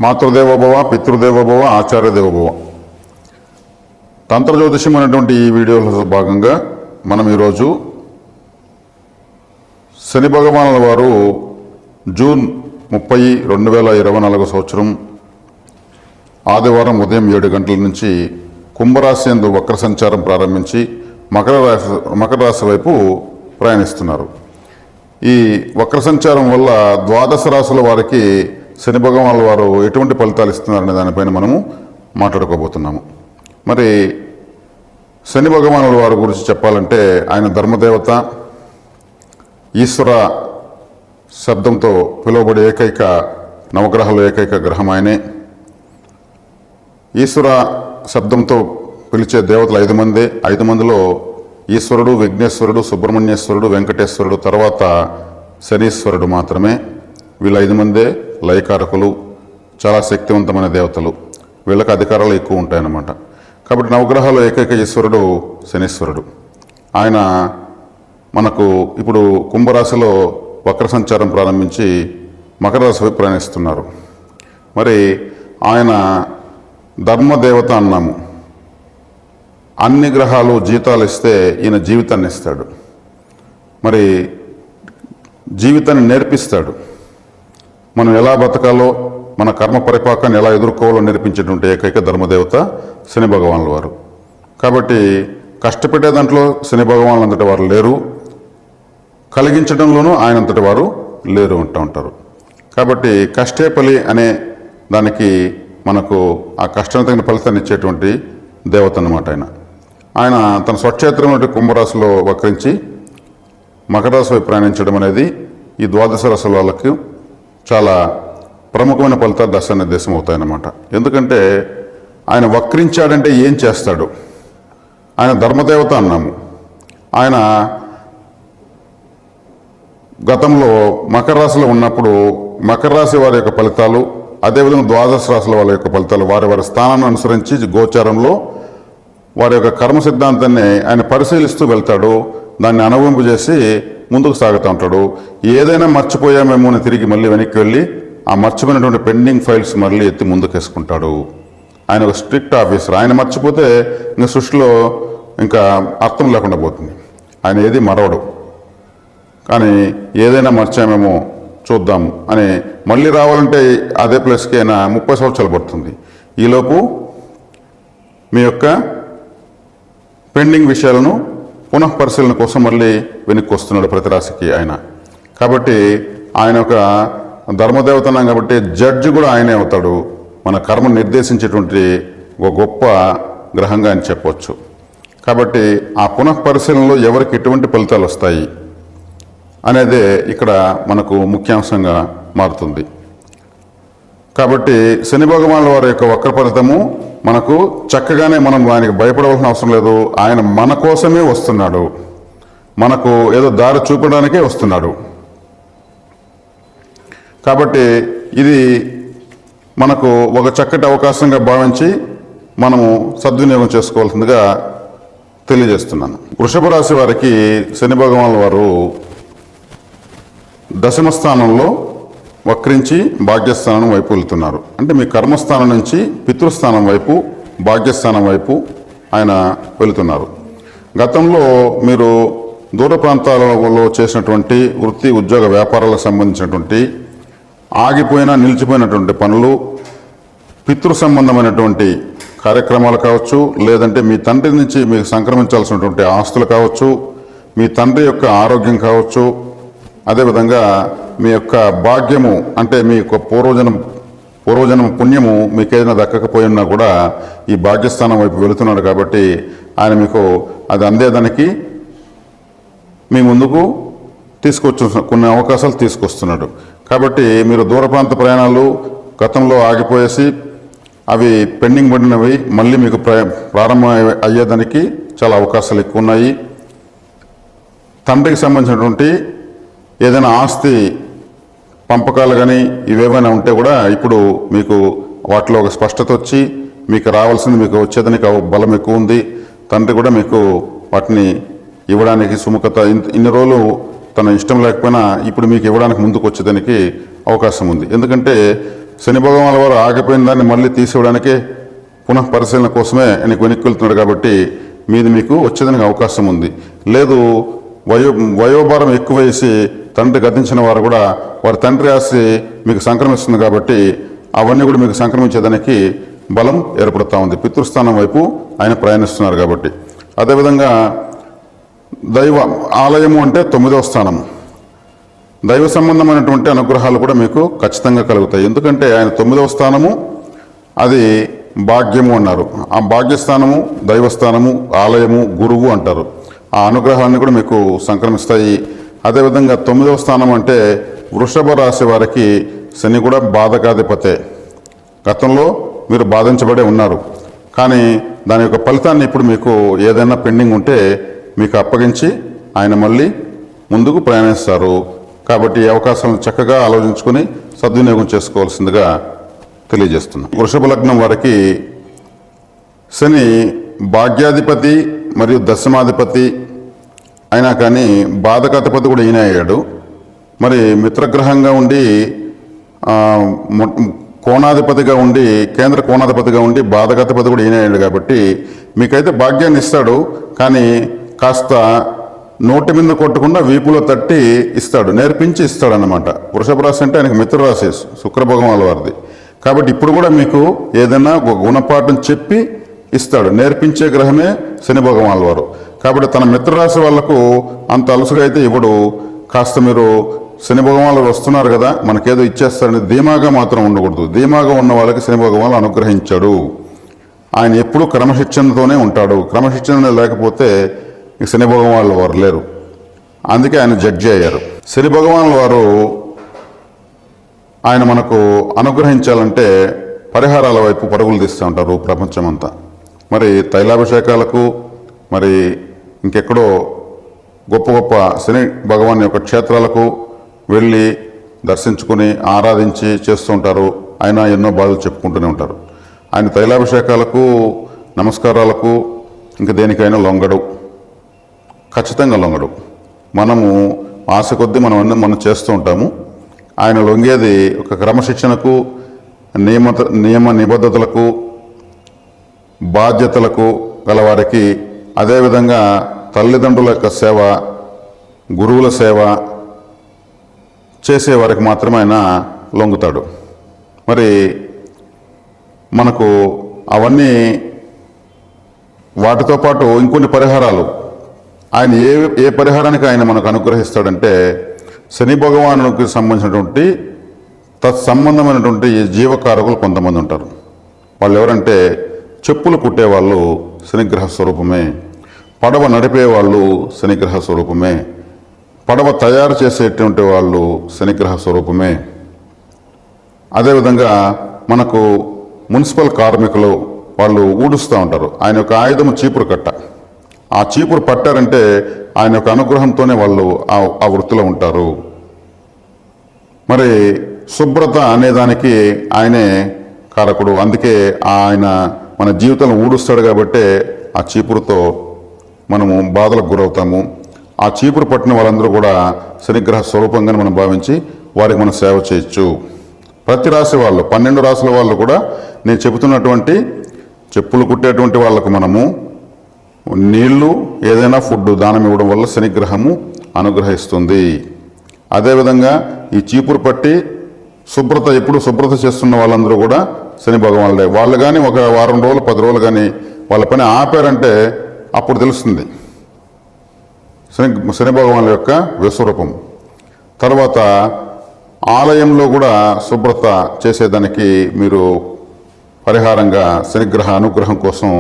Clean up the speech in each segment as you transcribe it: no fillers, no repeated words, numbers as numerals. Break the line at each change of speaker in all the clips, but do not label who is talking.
మాతృదేవోభవ, పితృదేవోభవ, ఆచార్యదేవోభవ. తంత్ర జ్యోతిష్యం అనేటువంటి ఈ వీడియోలో భాగంగా మనం ఈరోజు శని భగవానుల వారు జూన్ 30, 2024 సంవత్సరం ఆదివారం ఉదయం 7 గంటల నుంచి కుంభరాశి యందు వక్ర సంచారం ప్రారంభించి మకర రాశి వైపు ప్రయాణిస్తున్నారు. ఈ వక్ర సంచారం వల్ల ద్వాదశ రాశుల వారికి శని భగవానుల వారు ఎటువంటి ఫలితాలు ఇస్తున్నారనే దానిపైన మనము మాట్లాడుకోబోతున్నాము. మరి శని భగవానుల వారి గురించి చెప్పాలంటే ఆయన ధర్మదేవత, ఈశ్వర శబ్దంతో పిలువబడే ఏకైక నవగ్రహాలు ఏకైక గ్రహం ఆయనే. ఈశ్వర శబ్దంతో పిలిచే దేవతలు 5 మందే. 5 మందిలో ఈశ్వరుడు, విఘ్నేశ్వరుడు, సుబ్రహ్మణ్యేశ్వరుడు, వెంకటేశ్వరుడు, తర్వాత శనీశ్వరుడు మాత్రమే. వీళ్ళ 5 మందే లయకారకులు, చాలా శక్తివంతమైన దేవతలు. వీళ్ళకి అధికారాలు ఎక్కువ ఉంటాయన్నమాట. కాబట్టి నవగ్రహాలు ఏకైక ఈశ్వరుడు శనీశ్వరుడు. ఆయన మనకు ఇప్పుడు కుంభరాశిలో వక్ర సంచారం ప్రారంభించి మకర రాశి ప్రయాణిస్తున్నారు. మరి ఆయన ధర్మదేవత అన్నాము. అన్ని గ్రహాలు జీతాలు ఇస్తే ఈయన జీవితాన్ని ఇస్తాడు. మరి జీవితాన్ని నేర్పిస్తాడు. మనం ఎలా బతకాలో, మన కర్మ పరిపాకాన్ని ఎలా ఎదుర్కోవాలో నేర్పించేటువంటి ఏకైక ధర్మదేవత శని భగవానుల వారు. కాబట్టి కష్టపెట్టే దాంట్లో శని భగవానులు అంతటి వారు లేరు, కలిగించడంలోనూ ఆయన అంతటి వారు లేరు అంటూ ఉంటారు. కాబట్టి కష్టే ఫలి అనే దానికి మనకు ఆ కష్టం తగిన ఫలితాన్ని ఇచ్చేటువంటి దేవత అన్నమాట. ఆయన తన స్వక్షేత్రం కుంభరాశిలో వక్రించి మకర రాశి వైపు ప్రయాణించడం అనేది ఈ ద్వాదశ రాశుల వాళ్ళకి చాలా ప్రముఖమైన ఫలితాలు దశ నిర్దేశం అవుతాయన్నమాట. ఎందుకంటే ఆయన వక్రించాడంటే ఏం చేస్తాడు? ఆయన ధర్మదేవత అన్నాము. ఆయన గతంలో మకర రాశిలో ఉన్నప్పుడు మకర రాశి వారి యొక్క ఫలితాలు, అదేవిధంగా ద్వాదశ రాశుల వాళ్ళ యొక్క ఫలితాలు వారి వారి స్థానాన్ని అనుసరించి గోచారంలో వారి యొక్క కర్మ సిద్ధాంతాన్ని ఆయన పరిశీలిస్తూ వెళ్తాడు. దాన్ని అనుభవింపజేసి ముందుకు సాగుతూ ఉంటాడు. ఏదైనా మర్చిపోయామేమో అని తిరిగి మళ్ళీ వెనక్కి వెళ్ళి ఆ మర్చిపోయినటువంటి పెండింగ్ ఫైల్స్ మళ్ళీ ఎత్తి ముందుకు వేసుకుంటాడు. ఆయన ఒక స్ట్రిక్ట్ ఆఫీసర్. ఆయన మర్చిపోతే ఇంకా సృష్టిలో ఇంకా అర్థం లేకుండా పోతుంది. ఆయన ఏది మరవడు. కానీ ఏదైనా మర్చామేమో చూద్దాం అని మళ్ళీ రావాలంటే అదే ప్లేస్కి అయినా 30 సంవత్సరాలు పడుతుంది. ఈలోపు మీ యొక్క పెండింగ్ విషయాలను పునః పరిశీలన కోసం మళ్ళీ వెనక్కి వస్తున్నాడు ప్రతి రాశికి ఆయన. కాబట్టి ఆయన ఒక ధర్మదేవత అన్నాం కాబట్టి జడ్జి కూడా ఆయనే అవుతాడు. మన కర్మను నిర్దేశించేటువంటి ఒక గొప్ప గ్రహంగా అని చెప్పవచ్చు. కాబట్టి ఆ పునః పరిశీలనలో ఎవరికి ఎటువంటి ఫలితాలు వస్తాయి అనేదే ఇక్కడ మనకు ముఖ్యాంశంగా మారుతుంది. కాబట్టి శని భగవానుల వారి యొక్క వక్ర ఫలితము మనకు చక్కగానే, మనం ఆయనకి భయపడవలసిన అవసరం లేదు. ఆయన మన కోసమే వస్తున్నాడు, మనకు ఏదో దారి చూపడానికే వస్తున్నాడు. కాబట్టి ఇది మనకు ఒక చక్కటి అవకాశంగా భావించి మనము సద్వినియోగం చేసుకోవాల్సిందిగా తెలియజేస్తున్నాను. వృషభ రాశి వారికి శని భగవానుల వారు దశమ స్థానంలో వక్రించి భాగ్యస్థానం వైపు వెళ్తున్నారు. అంటే మీ కర్మస్థానం నుంచి పితృస్థానం వైపు, భాగ్యస్థానం వైపు ఆయన వెళుతున్నారు. గతంలో మీరు దూర ప్రాంతాలలో చేసినటువంటి వృత్తి, ఉద్యోగ, వ్యాపారాలకు సంబంధించినటువంటి ఆగిపోయినా నిలిచిపోయినటువంటి పనులు, పితృ సంబంధమైనటువంటి కార్యక్రమాలు కావచ్చు, లేదంటే మీ తండ్రి నుంచి మీకు సంక్రమించాల్సినటువంటి ఆస్తులు కావచ్చు, మీ తండ్రి యొక్క ఆరోగ్యం కావచ్చు, అదేవిధంగా మీ యొక్క భాగ్యము అంటే మీ యొక్క పూర్వజన్మ పుణ్యము మీకు ఏదైనా దక్కకపోయినా కూడా ఈ భాగ్యస్థానం వైపు వెళుతున్నాడు. కాబట్టి ఆయన మీకు అది అందేదానికి మీ ముందుకు కొన్ని అవకాశాలు తీసుకొస్తున్నాడు. కాబట్టి మీరు దూర ప్రాంత ప్రయాణాలు గతంలో ఆగిపోయేసి అవి పెండింగ్ పడినవి మళ్ళీ మీకు ప్రారంభం అయ్యేదానికి చాలా అవకాశాలు ఎక్కువ ఉన్నాయి. తండ్రికి సంబంధించినటువంటి ఏదైనా ఆస్తి పంపకాలు కానీ ఇవేమైనా ఉంటే కూడా ఇప్పుడు మీకు వాటిలో ఒక స్పష్టత వచ్చి మీకు రావాల్సింది మీకు వచ్చేదానికి బలం ఎక్కువ ఉంది. తండ్రి కూడా మీకు వాటిని ఇవ్వడానికి సుముఖత, ఇన్ని రోజులు తన ఇష్టం లేకపోయినా ఇప్పుడు మీకు ఇవ్వడానికి ముందుకు వచ్చేదానికి అవకాశం ఉంది. ఎందుకంటే శని భగవాన్ వారు ఆగిపోయిన దాన్ని మళ్ళీ తీసివ్వడానికి పునః పరిశీలన కోసమే నీకు వెనక్కి వెళ్తున్నాడు కాబట్టి మీది మీకు వచ్చేదానికి అవకాశం ఉంది. లేదు వయోభారం ఎక్కువ వేసి తండ్రి గతించిన వారు కూడా వారి తండ్రి ఆస్తి మీకు సంక్రమిస్తుంది కాబట్టి అవన్నీ కూడా మీకు సంక్రమించేదానికి బలం ఏర్పడుతూ ఉంది. పితృస్థానం వైపు ఆయన ప్రయాణిస్తున్నారు కాబట్టి. అదేవిధంగా దైవ ఆలయము అంటే 9వ స్థానం. దైవ సంబంధమైనటువంటి అనుగ్రహాలు కూడా మీకు ఖచ్చితంగా కలుగుతాయి. ఎందుకంటే ఆయన 9వ స్థానము అది భాగ్యము అన్నారు. ఆ భాగ్యస్థానము దైవస్థానము ఆలయము గురువు అంటారు. ఆ అనుగ్రహాలన్నీ కూడా మీకు సంక్రమిస్తాయి. అదేవిధంగా 9వ స్థానం అంటే వృషభ రాశి వారికి శని కూడా బాధకాధిపతే. గతంలో మీరు బాధించబడే ఉన్నారు, కానీ దాని యొక్క ఫలితాన్ని ఇప్పుడు మీకు ఏదైనా పెండింగ్ ఉంటే మీకు అప్పగించి ఆయన మళ్ళీ ముందుకు ప్రయాణిస్తారు. కాబట్టి ఈ అవకాశాలను చక్కగా ఆలోచించుకొని సద్వినియోగం చేసుకోవాల్సిందిగా తెలియజేస్తున్నాం. వృషభ లగ్నం వారికి శని భాగ్యాధిపతి మరియు దశమాధిపతి అయినా కానీ బాధకాధిపతి కూడా ఈయన అయ్యాడు. మరి మిత్రగ్రహంగా ఉండి కోణాధిపతిగా ఉండి కేంద్ర కోణాధిపతిగా ఉండి బాధకాధిపతి కూడా ఈయన అయ్యాడు. కాబట్టి మీకైతే భాగ్యాన్ని ఇస్తాడు, కానీ కాస్త నోటి మీద కొట్టకుండా వీపులో తట్టి ఇస్తాడు, నేర్పించి ఇస్తాడు అన్నమాట. వృషభ రాశి అంటే ఆయనకు మిత్రరాశి శుక్రభగవానుల వారిది. కాబట్టి ఇప్పుడు కూడా మీకు ఏదైనా ఒక గుణపాఠం చెప్పి ఇస్తాడు, నేర్పించే గ్రహమే శని భగవానుల వారు. కాబట్టి తన మిత్రరాశి వాళ్లకు అంత అలసుగా అయితే ఇవ్వడు. కాస్త మీరు శని భగవానులు వస్తున్నారు కదా మనకేదో ఇచ్చేస్తారని ధీమాగా మాత్రం ఉండకూడదు. ధీమాగా ఉన్న వాళ్ళకి శని భగవానులు అనుగ్రహించాడు. ఆయన ఎప్పుడూ క్రమశిక్షణతోనే ఉంటాడు. క్రమశిక్షణ లేకపోతే శని భగవానుల వారు లేరు. అందుకే ఆయన జడ్జి అయ్యారు. శని భగవానుల వారు ఆయన మనకు అనుగ్రహించాలంటే పరిహారాల వైపు పరుగులు తీస్తూ ఉంటారు ప్రపంచమంతా. మరి తైలాభిషేకాలకు మరి ఇంకెక్కడో గొప్ప గొప్ప శని భగవాన్ యొక్క క్షేత్రాలకు వెళ్ళి దర్శించుకుని ఆరాధించి చేస్తూ ఉంటారు. ఆయన ఎన్నో బాధలు చెప్పుకుంటూనే ఉంటారు. ఆయన తైలాభిషేకాలకు నమస్కారాలకు ఇంక దేనికైనా లొంగడు, ఖచ్చితంగా లొంగడు. మనము ఆశ కొద్దీ మనం చేస్తూ ఉంటాము. ఆయన లొంగేది ఒక క్రమశిక్షణకు నియమ నిబద్ధతలకు బాధ్యతలకు గలవారికి, అదేవిధంగా తల్లిదండ్రుల యొక్క సేవ గురువుల సేవ చేసేవారికి మాత్రమే ఆయన లొంగుతాడు. మరి మనకు అవన్నీ వాటితో పాటు ఇంకొన్ని పరిహారాలు ఆయన ఏ పరిహారానికి ఆయన మనకు అనుగ్రహిస్తాడంటే శని భగవానునికి సంబంధించినటువంటి తత్సంబంధమైనటువంటి జీవకారకులు కొంతమంది ఉంటారు. వాళ్ళు ఎవరంటే చెప్పులు కుట్టేవాళ్ళు శనిగ్రహ స్వరూపమే, పడవ నడిపేవాళ్ళు శనిగ్రహ స్వరూపమే, పడవ తయారు చేసేటువంటి వాళ్ళు శనిగ్రహ స్వరూపమే. అదేవిధంగా మనకు మున్సిపల్ కార్మికులు వాళ్ళు ఊడుస్తూ ఉంటారు. ఆయన యొక్క ఆయుధము చీపురు కట్ట. ఆ చీపురు పట్టారంటే ఆయన యొక్క అనుగ్రహంతోనే వాళ్ళు ఆ వృత్తిలో ఉంటారు. మరి శుభ్రత అనేదానికి ఆయనే కారకుడు. అందుకే ఆయన మన జీవితంలో ఊడుస్తాడు కాబట్టి ఆ చీపురుతో మనము బాధలకు గురవుతాము. ఆ చీపురు పట్టిన వాళ్ళందరూ కూడా శనిగ్రహ స్వరూపంగానే మనం భావించి వారికి మనం సేవ చేయొచ్చు. ప్రతి రాశి వాళ్ళు 12 రాశుల వాళ్ళు కూడా నేను చెబుతున్నటువంటి చెప్పులు కుట్టేటువంటి వాళ్ళకు మనము నీళ్లు ఏదైనా ఫుడ్ దానం ఇవ్వడం వల్ల శనిగ్రహము అనుగ్రహిస్తుంది. అదేవిధంగా ఈ చీపురు పట్టి ఎప్పుడు శుభ్రత చేస్తున్న వాళ్ళందరూ కూడా శని భగవానులే. వాళ్ళు కానీ ఒక వారం రోజులు 10 రోజులు కానీ వాళ్ళ పని ఆపారంటే అప్పుడు తెలుస్తుంది శని భగవానుల యొక్క విశ్వరూపం. తర్వాత ఆలయంలో కూడా శుభ్రత చేసేదానికి మీరు పరిహారంగా శనిగ్రహ అనుగ్రహం కోసం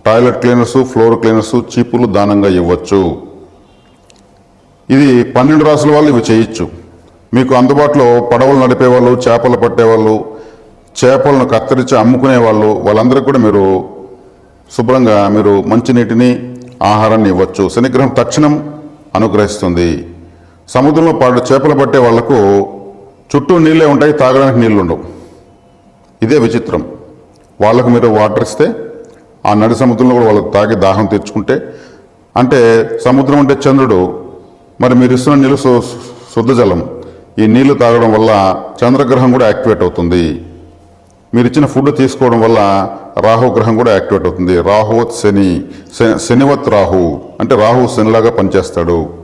టాయిలెట్ క్లీనర్సు, ఫ్లోర్ క్లీనర్సు, చీపులు దానంగా ఇవ్వచ్చు. ఇది 12 రాసుల వాళ్ళు ఇవి చేయొచ్చు. మీకు అందుబాటులో పడవలు నడిపేవాళ్ళు, చేపలు పట్టేవాళ్ళు, చేపలను కత్తిరించి అమ్ముకునే వాళ్ళందరికీ కూడా మీరు శుభ్రంగా మీరు మంచినీటిని ఆహారాన్ని ఇవ్వచ్చు. శనిగ్రహం తక్షణం అనుగ్రహిస్తుంది. సముద్రంలో చేపలు పట్టే వాళ్లకు చుట్టూ నీళ్ళే ఉంటాయి, తాగడానికి నీళ్ళు ఉండవు. ఇదే విచిత్రం. వాళ్ళకు మీరు వాటర్ ఇస్తే ఆ నడి సముద్రంలో కూడా వాళ్ళకి తాగి దాహం తీర్చుకుంటే, అంటే సముద్రం అంటే చంద్రుడు, మరి మీరు ఇస్తున్న నీళ్ళు శుద్ధ జలం. ఈ నీళ్లు తాగడం వల్ల చంద్రగ్రహం కూడా యాక్టివేట్ అవుతుంది. మీరు ఇచ్చిన ఫుడ్ తీసుకోవడం వల్ల రాహు గ్రహం కూడా యాక్టివేట్ అవుతుంది. రాహువత్ శని, శనివత్ రాహు అంటే రాహు శనిలాగా పనిచేస్తాడు.